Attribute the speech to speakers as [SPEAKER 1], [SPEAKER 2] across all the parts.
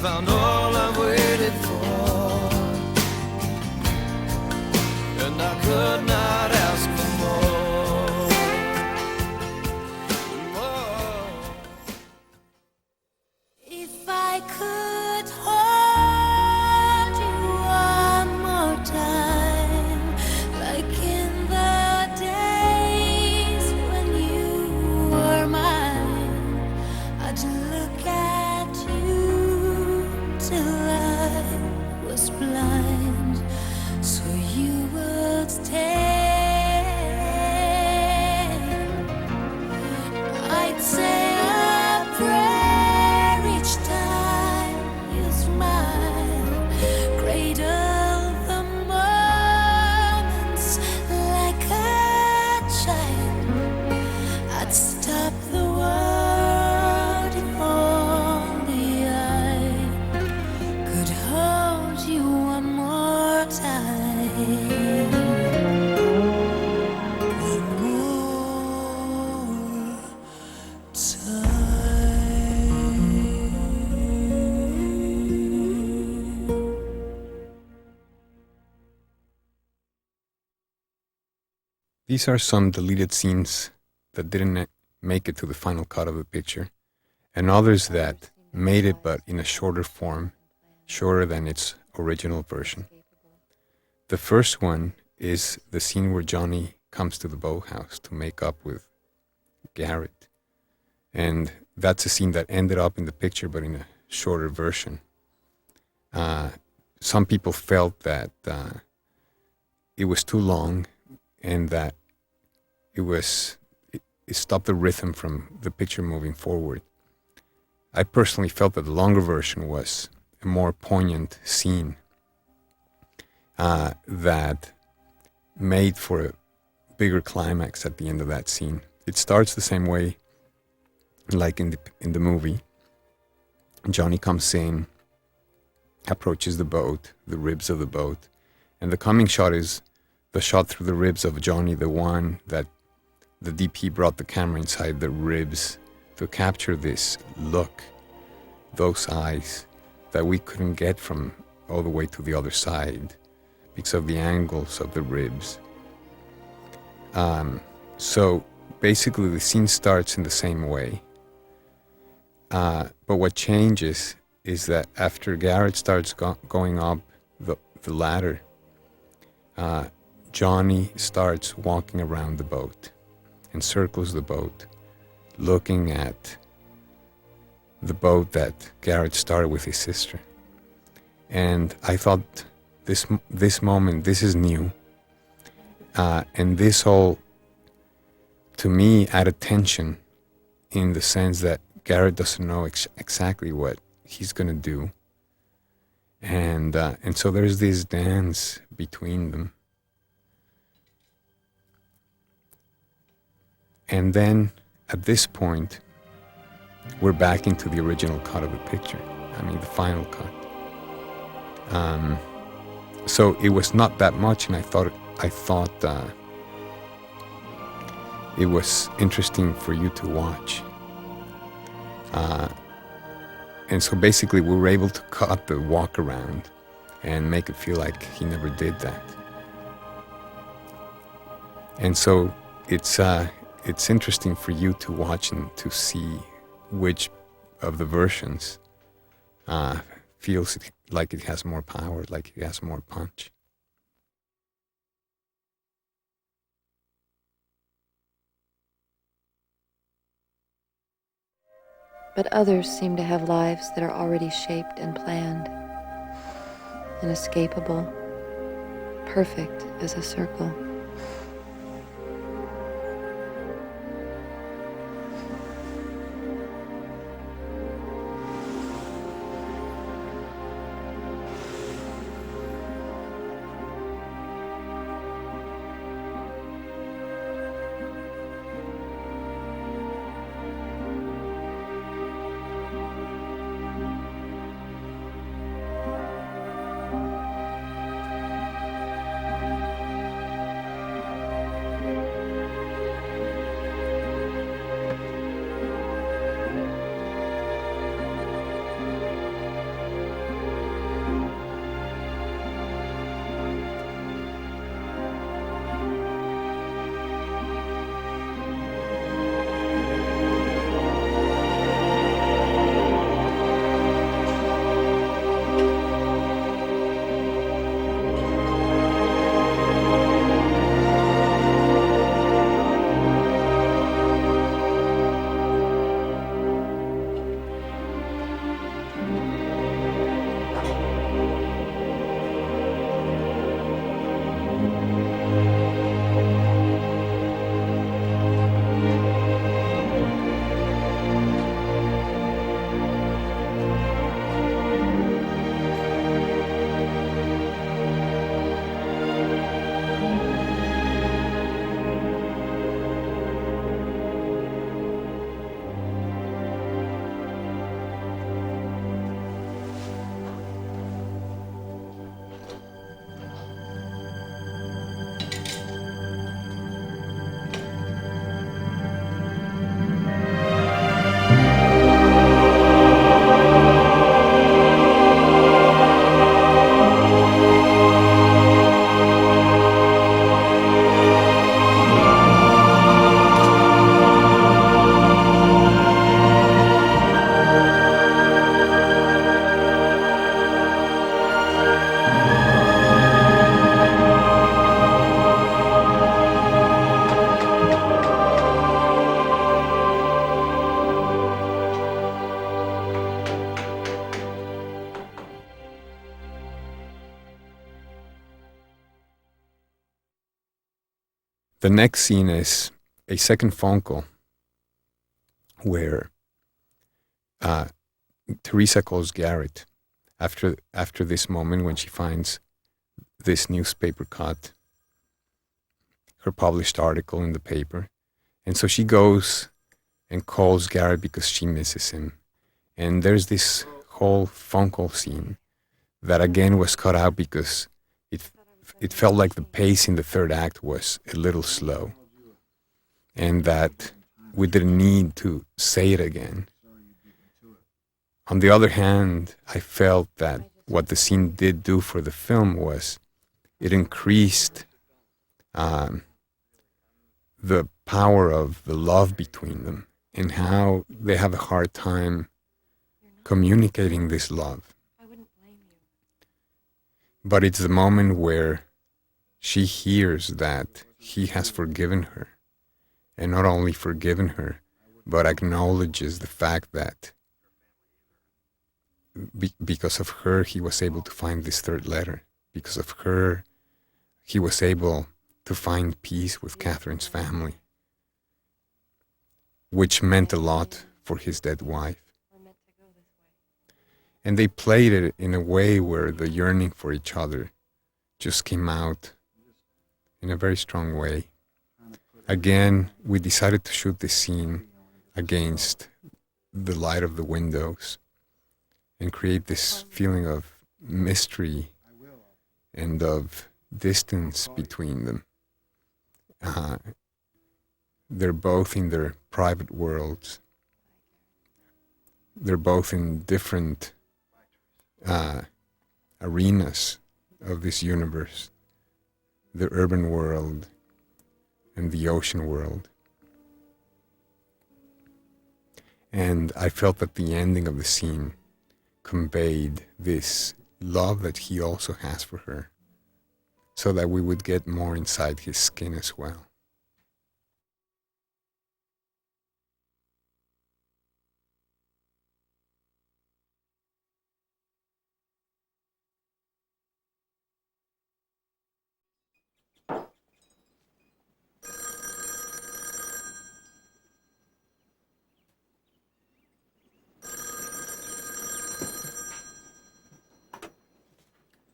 [SPEAKER 1] found all I've waited for, and I could not ask for more.
[SPEAKER 2] If I could hold you one more time, like in the days when you were mine, I'd look at you till I was blind, so you would stay. I'd say a prayer each time you smile, cradle the moments like a child. I'd stop the world if only I could hold you one more time. One more time.
[SPEAKER 3] These are some deleted scenes that didn't make it to the final cut of the picture, and others that made it but in a shorter form, shorter than its original version. The first one is the scene where Johnny comes to the boathouse to make up with Garrett. And that's a scene that ended up in the picture but in a shorter version. Some people felt that it was too long and that it stopped the rhythm from the picture moving forward. I personally felt that the longer version was a more poignant scene that made for a bigger climax at the end of that scene. It starts the same way like in the movie. Johnny comes in, approaches the boat, the ribs of the boat, and the coming shot is the shot through the ribs of Johnny, the one that the DP brought the camera inside the ribs to capture this look, those eyes that we couldn't get from all the way to the other side because of the angles of the ribs. So basically the scene starts in the same way. But what changes is that after Garrett starts going up the ladder, Johnny starts walking around the boat and circles the boat, looking at the boat that Garrett started with his sister. And I thought this moment, this is new. And this all, to me, added tension in the sense that Garrett doesn't know exactly what he's gonna do. And so there's this dance between them. And then at this point, we're back into the original cut of the picture. I mean, the final cut. So it was not that much, and I thought it was interesting for you to watch. And so basically, we were able to cut the walk around and make it feel like he never did that. And so it's interesting for you to watch and to see which of the versions feels like it has more power, like it has more punch.
[SPEAKER 4] But others seem to have lives that are already shaped and planned, inescapable, perfect as a circle.
[SPEAKER 3] The next scene is a second phone call where Teresa calls Garrett after this moment when she finds this newspaper cut, her published article in the paper. And so she goes and calls Garrett because she misses him. And there's this whole phone call scene that again was cut out because it felt like the pace in the third act was a little slow, and that we didn't need to say it again. On the other hand, I felt that what the scene did do for the film was it increased the power of the love between them and how they have a hard time communicating this love. But it's the moment where she hears that he has forgiven her, and not only forgiven her, but acknowledges the fact that because of her, he was able to find this third letter. Because of her, he was able to find peace with Catherine's family, which meant a lot for his dead wife. And they played it in a way where the yearning for each other just came out in a very strong way. Again, we decided to shoot this scene against the light of the windows and create this feeling of mystery and of distance between them. They're both in their private worlds. They're both in different arenas of this universe, the urban world and the ocean world. And I felt that the ending of the scene conveyed this love that he also has for her, so that we would get more inside his skin as well.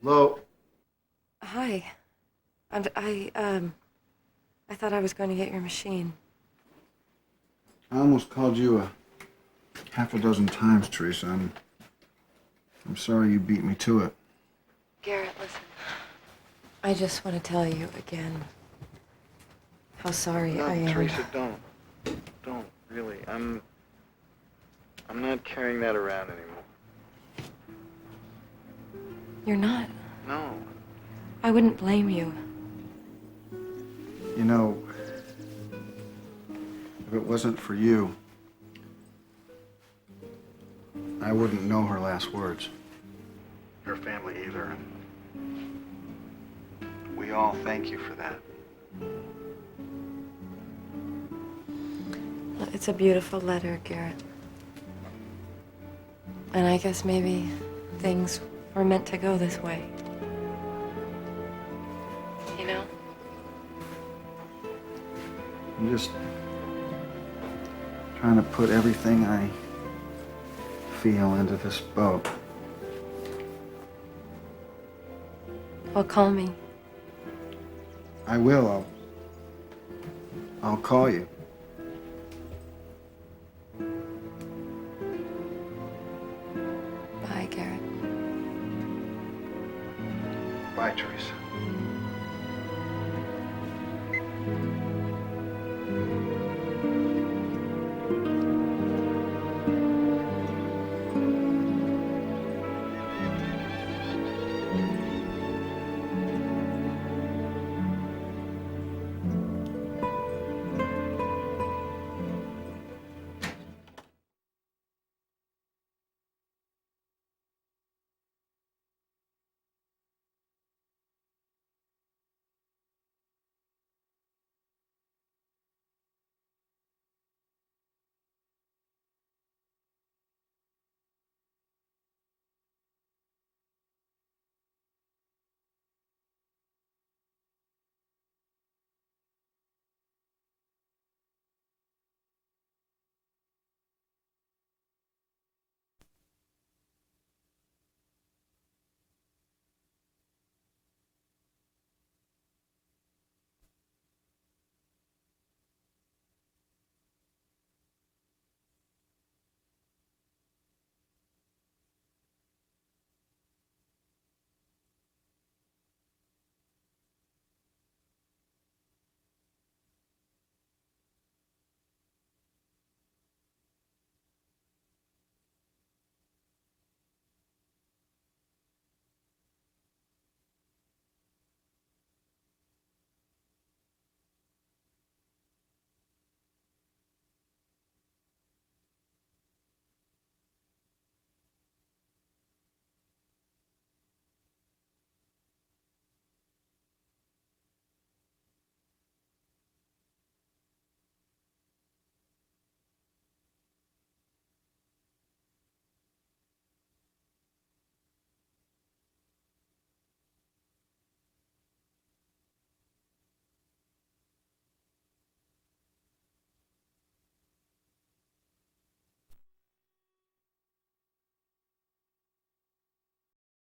[SPEAKER 5] Hello?
[SPEAKER 4] Hi. I thought I was going to get your machine.
[SPEAKER 5] I almost called you a half a dozen times, Teresa. I'm sorry you beat me to it.
[SPEAKER 4] Garrett, listen. I just want to tell you again how sorry I am.
[SPEAKER 5] Teresa, don't. Don't, really. I'm not carrying that around anymore.
[SPEAKER 4] You're not.
[SPEAKER 5] No.
[SPEAKER 4] I wouldn't blame you.
[SPEAKER 5] You know, if it wasn't for you, I wouldn't know her last words. Her family either. And we all thank you for that.
[SPEAKER 4] Well, it's a beautiful letter, Garrett. And I guess maybe things were meant to go this way. You know?
[SPEAKER 5] I'm just trying to put everything I feel into this boat.
[SPEAKER 4] Well, call me.
[SPEAKER 5] I will. I'll call you.